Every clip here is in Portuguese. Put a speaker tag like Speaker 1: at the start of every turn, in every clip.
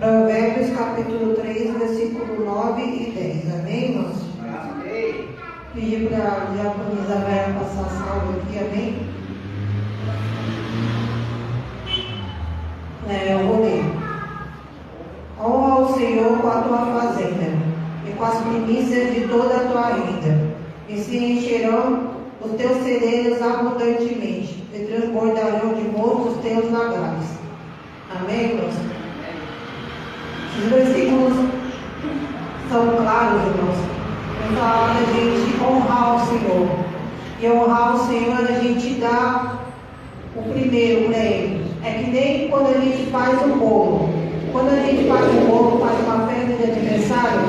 Speaker 1: Provérbios capítulo 3, versículo 9 e 10. Amém, irmãos?
Speaker 2: Amém.
Speaker 1: Pedir para a diaconisa Vera passar a salva aqui, amém? Eu vou ler. Honra ao Senhor com a tua fazenda e com as primícias de toda a tua renda, e se encherão os teus celeiros abundantemente, e transbordarão de novo os teus lagares. Amém, irmãos? Os versículos são claros, irmãos. Fala da gente honrar o Senhor. E honrar o Senhor, a gente dá o primeiro para Ele. É que nem quando a gente faz um bolo. Quando a gente faz um bolo, faz uma festa de aniversário,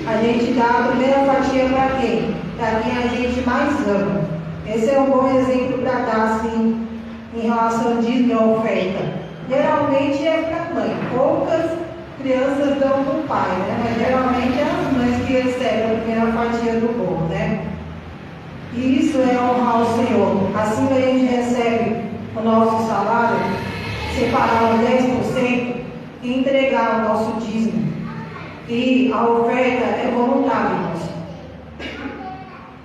Speaker 1: a gente dá a primeira fatia para quem? Para quem a gente mais ama. Esse é um bom exemplo para dar, assim, em relação a dízimo e oferta. Geralmente é para a mãe. Poucas crianças dão para o pai, né? Mas geralmente é as mães que recebem a primeira fatia do bolo, né? E isso é honrar o Senhor. Assim que a gente recebe o nosso salário, separar os 10% e entregar o nosso dízimo. E a oferta é voluntária, irmãos.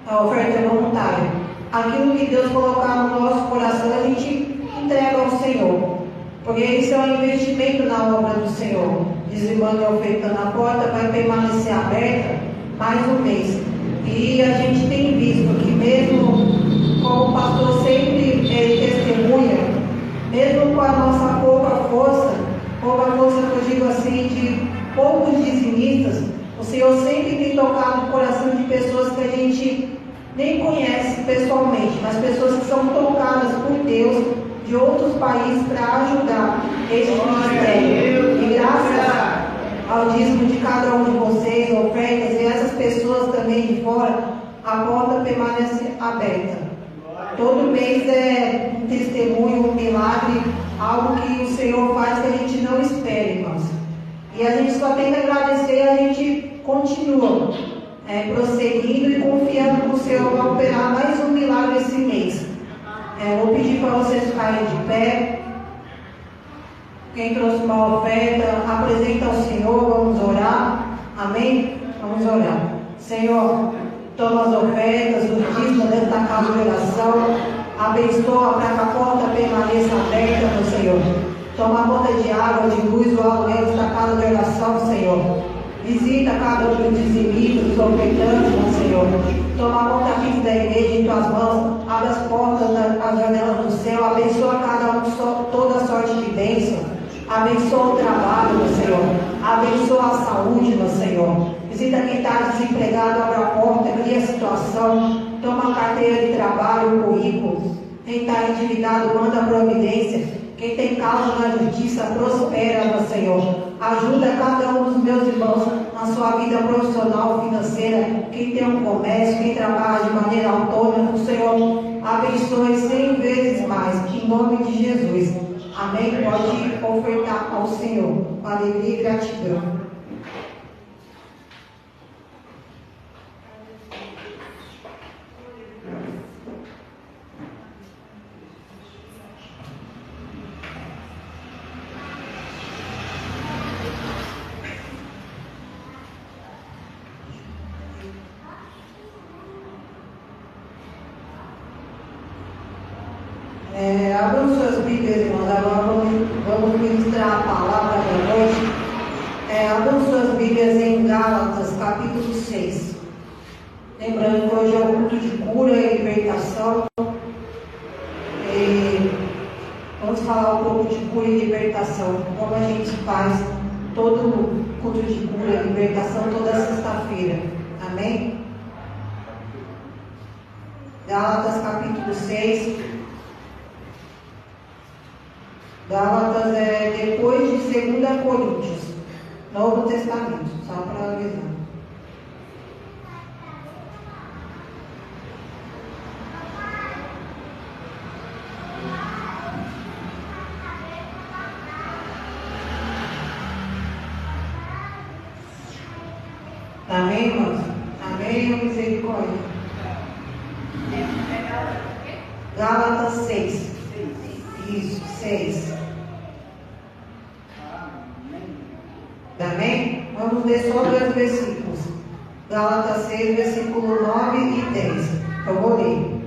Speaker 1: A oferta é voluntária. Aquilo que Deus colocar no nosso coração, a gente entrega ao Senhor. Porque isso é um investimento na obra do Senhor. Dizimando a oferta na porta, vai permanecer aberta mais um mês. E a gente tem visto que mesmo como o pastor sempre testemunha, mesmo com a nossa pouca força que eu digo assim, de poucos dizimistas, o Senhor sempre tem tocado no coração de pessoas que a gente nem conhece pessoalmente, mas pessoas que são tocadas por Deus de outros países para ajudar esse ministério. E graças ao dízimo de cada um de vocês, ofertas, e essas pessoas também de fora, a porta permanece aberta. Todo mês é um testemunho, um milagre, algo que o Senhor faz que a gente não espera, irmãos. E a gente só tem que agradecer, a gente continua prosseguindo e confiando que o Senhor vai operar mais um milagre esse mês. Vou pedir para vocês ficarem de pé. Quem trouxe uma oferta, apresenta ao Senhor, vamos orar. Amém? Vamos orar. Senhor, toma as ofertas, os dízimos desta casa de oração. Abençoa para que a porta permaneça aberta, meu Senhor. Toma conta de água, de luz, o aluguel desta casa de oração, Senhor. Visita cada um dos dizimistas, dos ofertantes, meu Senhor. Toma conta aqui da igreja em tuas mãos. Abre as portas, as janelas do céu. Abençoa cada um, toda sorte de bênção. Abençoa o trabalho, meu Senhor. Abençoa a saúde, meu Senhor. Visita quem está desempregado, abre a porta, cria a situação. Toma a carteira de trabalho, o currículo. Quem está endividado, manda a providência. Quem tem causa na justiça, prospera, meu Senhor. Ajuda cada um dos meus irmãos na sua vida profissional, financeira. Quem tem um comércio, quem trabalha de maneira autônoma, o Senhor abençoe 100 vezes mais. Em nome de Jesus. Amém? Pode ofertar ao Senhor com alegria e gratidão. Abram suas Bíblias, irmãos. Agora vamos ministrar a palavra da noite. Abram suas Bíblias em Gálatas, capítulo 6. Lembrando que hoje é o culto de cura e libertação. Vamos falar um pouco de cura e libertação. Como a gente faz todo culto de cura e libertação toda sexta-feira. Amém? Gálatas, capítulo 6. Gálatas é depois de 2 Coríntios, Novo Testamento, só para avisar. Amém, irmãos? Amém, misericórdia. Gálatas 6. Isso, 6. ler só 2 versículos. Gálatas 6, versículo 9 e 10. Eu vou ler.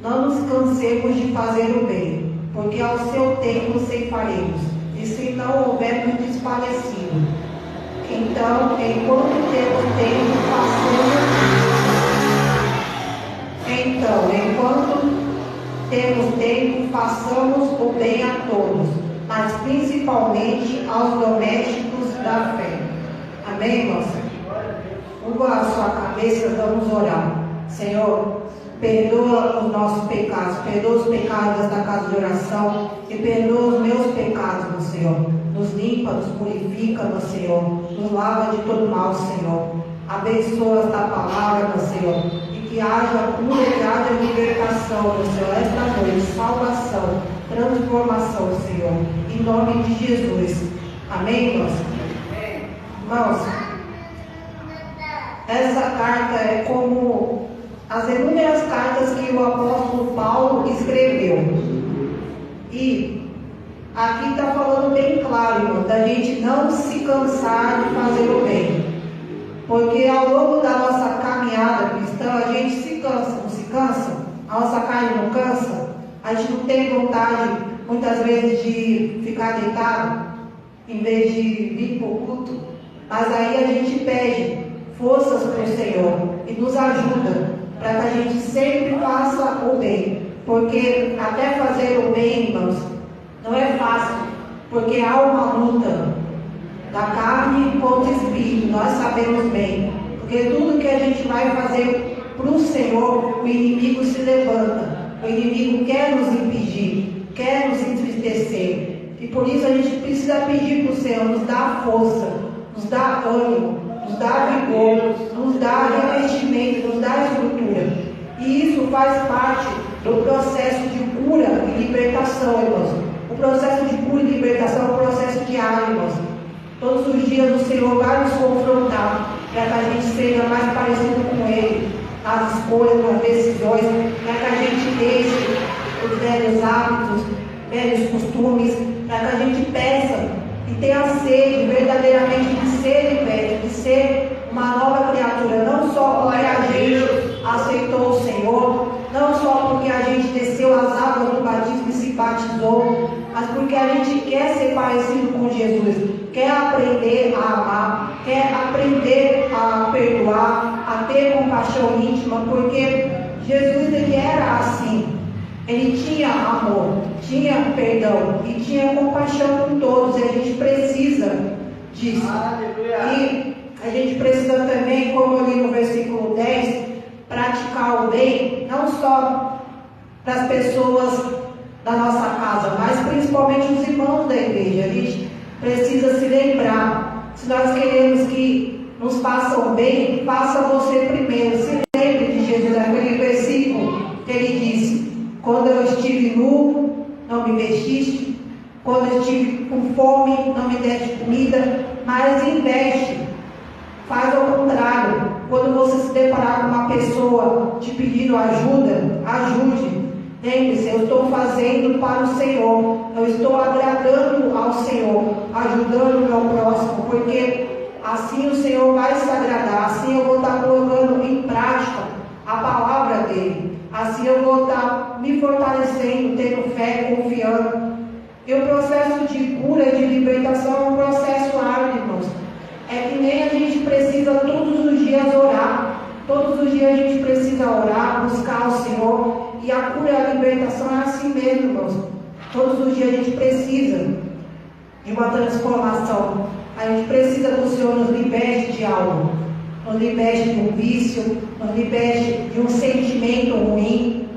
Speaker 1: Não nos cansemos de fazer o bem, porque ao seu tempo ceifaremos, e se não houver muito desfalecido. Então, enquanto temos tempo, façamos o bem a todos, mas principalmente aos domésticos da fé. Amém, irmãos? Curva a sua cabeça, vamos orar. Senhor, perdoa os nossos pecados, perdoa os pecados da casa de oração e perdoa os meus pecados, meu Senhor. Nos limpa, nos purifica, meu Senhor. Nos lava de todo mal, Senhor. Abençoa esta palavra, meu Senhor. E que haja cura, que haja libertação, meu Senhor. Esta noite, salvação, transformação, Senhor. Em nome de Jesus. Amém, irmãos? Irmãos, essa carta é como as inúmeras cartas que o apóstolo Paulo escreveu. E aqui está falando bem claro, irmão, da gente não se cansar de fazer o bem. Porque ao longo da nossa caminhada cristã, a gente se cansa, não se cansa? A nossa carne não cansa? A gente não tem vontade, muitas vezes, de ficar deitado, em vez de vir para o culto. Mas aí a gente pede forças para o Senhor e nos ajuda para que a gente sempre faça o bem. Porque até fazer o bem, irmãos, não é fácil, porque há uma luta da carne contra o espírito, nós sabemos bem. Porque tudo que a gente vai fazer para o Senhor, o inimigo se levanta. O inimigo quer nos impedir, quer nos entristecer. E por isso a gente precisa pedir para o Senhor nos dar força, nos dar ânimo, nos dar vigor, nos dar revestimento, nos dar estrutura. E isso faz parte do processo de cura e libertação, irmãos. O processo de cura e libertação é um processo diário, irmãos. Todos os dias o Senhor vai nos confrontar para que a gente seja mais parecido com Ele, nas escolhas, nas decisões, para que a gente deixe os velhos hábitos, velhos costumes, para que a gente peça e tenha sede verdadeiramente de ser liberto, de ser uma nova criatura, não só porque a gente aceitou o Senhor, não só porque a gente desceu as águas do batismo e se batizou, mas porque a gente quer ser parecido com Jesus, quer aprender a amar, quer aprender a perdoar, a ter compaixão íntima, porque Jesus ele era assim. Ele tinha amor, tinha perdão e tinha compaixão com todos, e a gente precisa disso. E a gente precisa também, como eu li no versículo 10, praticar o bem, não só para as pessoas da nossa casa, mas principalmente os irmãos da igreja. A gente precisa se lembrar, se nós queremos que nos façam bem, faça você primeiro. Se lembre de Jesus, aquele versículo que ele disse: quando eu estive nu, não me vestiste, quando eu estive com fome, não me deste comida, mas investe. Faz ao contrário. Quando você se deparar com uma pessoa te pedindo ajuda, ajude. Lembre-se, eu estou fazendo para o Senhor, eu estou agradando ao Senhor, ajudando o meu próximo, porque assim o Senhor vai se agradar, assim eu vou estar colocando em prática a palavra dele, assim eu vou estar me fortalecendo, tendo fé, confiando. E o processo de cura e de libertação é um processo árduo, irmãos. É que nem a gente precisa todos os dias orar. Todos os dias a gente precisa orar, buscar o Senhor. E a cura e a libertação é assim mesmo, irmãos. Todos os dias a gente precisa de uma transformação. A gente precisa que o Senhor nos liberte de algo. Nos liberte de um vício, nos liberte de um sentimento ruim,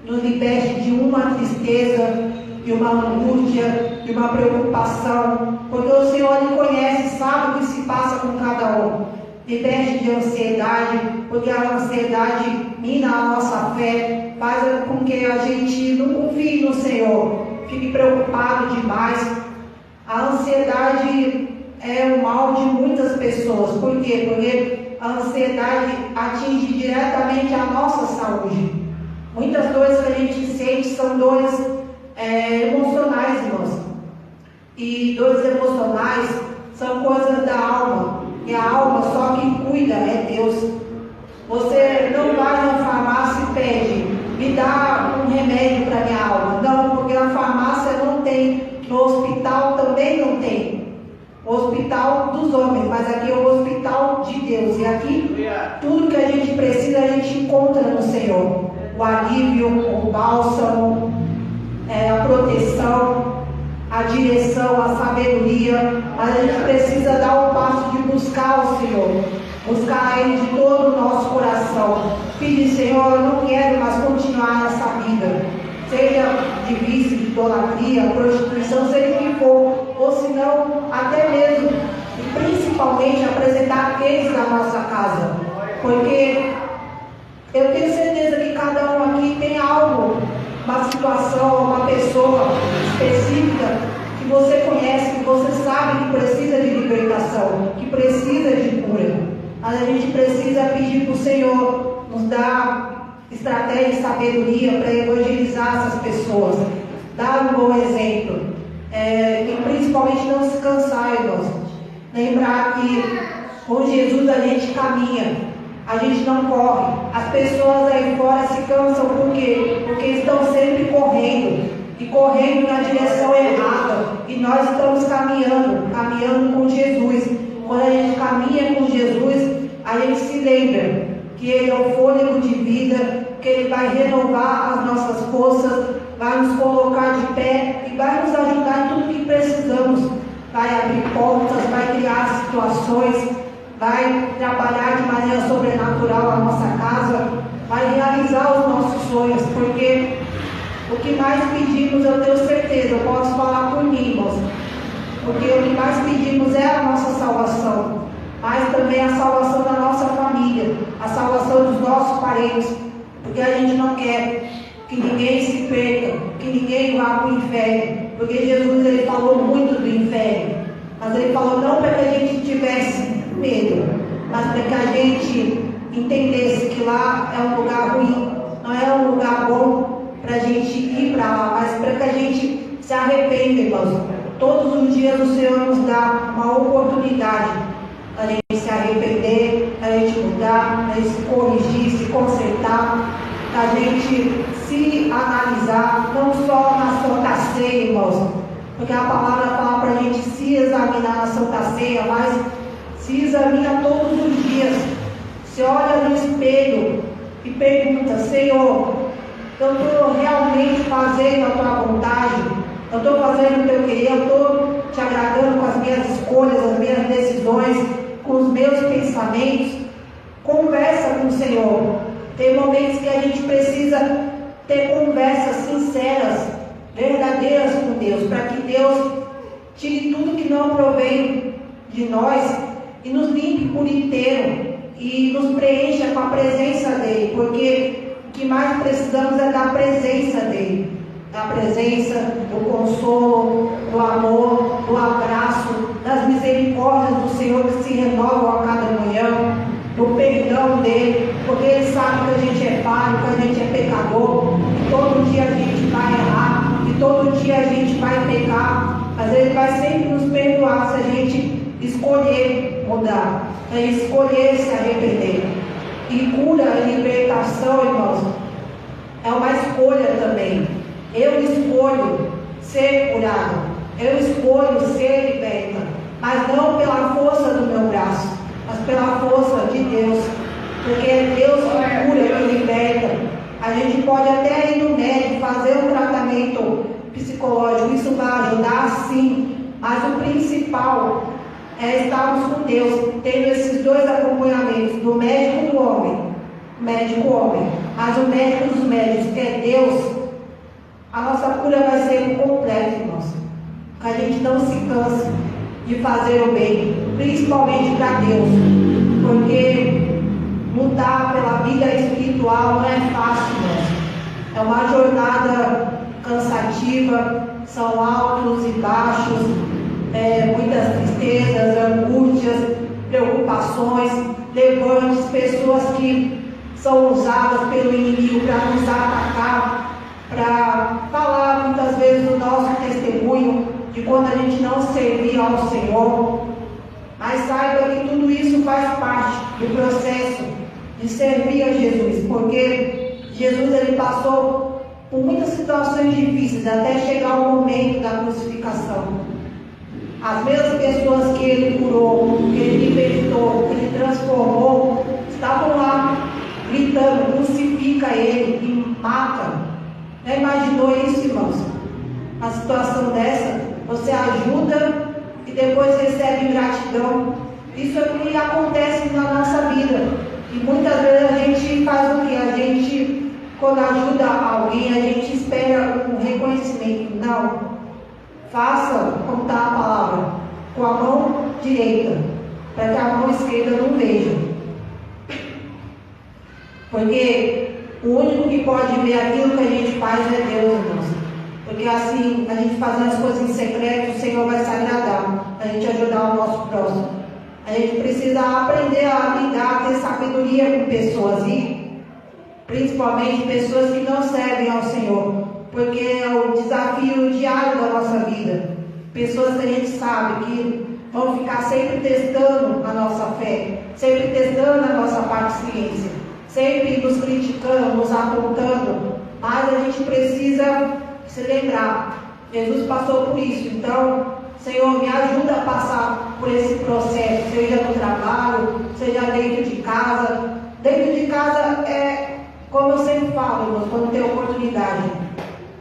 Speaker 1: nos liberte de uma tristeza, de uma angústia, de uma preocupação, porque o Senhor Ele conhece, sabe o que se passa com cada um. Liberte de ansiedade, porque a ansiedade mina a nossa fé, faz com que a gente não confie no Senhor, fique preocupado demais. A ansiedade é o mal de muitas pessoas. Por quê? Porque a ansiedade atinge diretamente a nossa saúde. Muitas dores que a gente sente são dores emocionais, irmãos. E dores emocionais são coisas da e a alma só quem cuida é Deus. Você não vai na farmácia e pede, me dá um remédio para minha alma. Não, porque na farmácia não tem, no hospital também não tem. O hospital dos homens, mas aqui é o hospital de Deus. E aqui, tudo que a gente precisa, a gente encontra no Senhor. O alívio, o bálsamo, a proteção, a direção, a sabedoria. Mas a gente precisa dar o passo de buscar o Senhor. Buscar Ele de todo o nosso coração. Pedir, Senhor, eu não quero mais continuar nessa vida. Seja de vício, de idolatria, prostituição, seja o que for. Ou se não, até mesmo, e principalmente, apresentar aqueles da nossa casa. Porque eu tenho certeza que cada um aqui tem algo, uma situação, uma pessoa específica que você conhece, que você sabe que precisa de libertação, que precisa de cura. Mas a gente precisa pedir para o Senhor nos dar estratégia e sabedoria para evangelizar essas pessoas, dar um bom exemplo, e principalmente não se cansar, irmãos. Lembrar que com Jesus a gente caminha, a gente não corre. As pessoas aí fora se cansam por quê? Porque estão sempre correndo, e correndo na direção errada, e nós estamos caminhando com Jesus. Quando a gente caminha com Jesus, a gente se lembra que Ele é o fôlego de vida, que Ele vai renovar as nossas forças, vai nos colocar de pé e vai nos ajudar em tudo que precisamos. Vai abrir portas, vai criar situações, vai trabalhar de maneira sobrenatural a nossa casa, vai realizar os nossos sonhos, porque o que mais pedimos, eu tenho certeza, eu posso falar por mim, irmãos, porque o que mais pedimos é a nossa salvação, mas também a salvação da nossa família, a salvação dos nossos parentes, porque a gente não quer que ninguém se perca, que ninguém vá para o inferno, porque Jesus ele falou muito do inferno, mas ele falou não para que a gente tivesse medo, mas para que a gente entendesse que lá é um lugar ruim, não é um lugar bom para a gente ir para lá, mas para que a gente se arrependa, irmãos. Todos os dias o Senhor nos dá uma oportunidade a gente se arrepender, a gente mudar, a gente se corrigir, se consertar, a gente se analisar, não só na Santa Ceia, irmãos, porque a palavra fala para a gente se examinar na Santa Ceia, mas se examina todos os dias, se olha no espelho e pergunta, Senhor, eu estou realmente fazendo a tua vontade? Eu estou fazendo o teu querer? Eu estou te agradando com as minhas escolhas, as minhas decisões, com os meus pensamentos? Conversa com o Senhor. Tem momentos que a gente precisa ter conversas sinceras, verdadeiras com Deus, para que Deus tire tudo que não provém de nós e nos limpe por inteiro e nos preencha com a presença dEle, porque o que mais precisamos é da presença dEle, da presença, do consolo, do amor, do abraço, das misericórdias do Senhor que se renovam a cada manhã, do perdão dEle, porque Ele sabe que a gente é falho, que a gente é pecador, que todo dia a gente vai errar, que todo dia a gente vai pecar, mas Ele vai sempre nos perdoar se a gente escolher mudar, se a gente escolher se arrepender. E cura e libertação, irmãos, é uma escolha também. Eu escolho ser curado, eu escolho ser liberta, mas não pela força do meu braço, mas pela força de Deus, porque é Deus que cura e liberta. A gente pode até ir no médico, fazer um tratamento psicológico, isso vai ajudar sim, mas o principal é estarmos com Deus, tendo esses dois acompanhamentos, do médico e do homem, mas o médico dos médicos, que é Deus, a nossa cura vai ser completa, irmãos. Que a gente não se canse de fazer o bem, principalmente para Deus, porque lutar pela vida espiritual não é fácil, irmãos. É uma jornada cansativa, são altos e baixos, muitas tristezas, angústias, preocupações, levantes, pessoas que são usadas pelo inimigo para nos atacar, para falar muitas vezes do nosso testemunho, de quando a gente não servia ao Senhor. Mas saiba que tudo isso faz parte do processo de servir a Jesus, porque Jesus ele passou por muitas situações difíceis até chegar o momento da crucificação. As mesmas pessoas que ele curou, que ele libertou, que ele transformou, estavam lá gritando: crucifica ele e mata. Já imaginou isso, irmãos? A situação dessa, você ajuda e depois recebe ingratidão. Isso é o que acontece na nossa vida. E muitas vezes a gente faz o que? A gente, quando ajuda alguém, a gente espera um reconhecimento. Não. Faça, como está a palavra, com a mão direita, para que a mão esquerda não veja. Porque o único que pode ver aquilo que a gente faz é Deus, irmãos. Porque assim, a gente fazendo as coisas em secreto, o Senhor vai se agradar, a gente ajudar o nosso próximo. A gente precisa aprender a lidar, ter sabedoria com pessoas, e principalmente pessoas que não servem ao Senhor, porque é o desafio diário da nossa vida. Pessoas que a gente sabe que vão ficar sempre testando a nossa fé, sempre testando a nossa paciência, sempre nos criticando, nos apontando, mas a gente precisa se lembrar, Jesus passou por isso. Então, Senhor, me ajuda a passar por esse processo, seja no trabalho, seja dentro de casa. Dentro de casa é, como eu sempre falo, irmãos, quando tem oportunidade,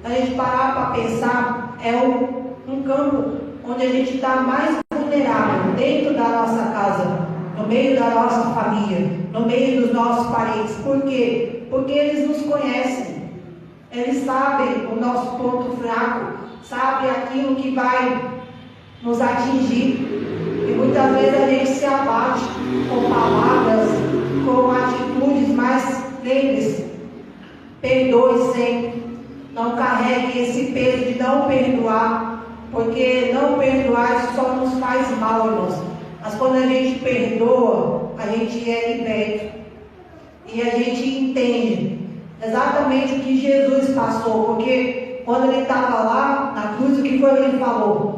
Speaker 1: a gente parar para pensar, é um campo onde a gente está mais vulnerável, dentro da nossa casa, no meio da nossa família, no meio dos nossos parentes. Por quê? Porque eles nos conhecem. Eles sabem o nosso ponto fraco, sabem aquilo que vai nos atingir. E muitas vezes a gente se abate com palavras, com atitudes, mas lembre-se, perdoe sempre. Não carregue esse peso de não perdoar, porque não perdoar só nos faz mal, irmãos. Mas quando a gente perdoa, a gente é liberto. E a gente entende exatamente o que Jesus passou, porque quando ele estava lá na cruz, o que foi que ele falou?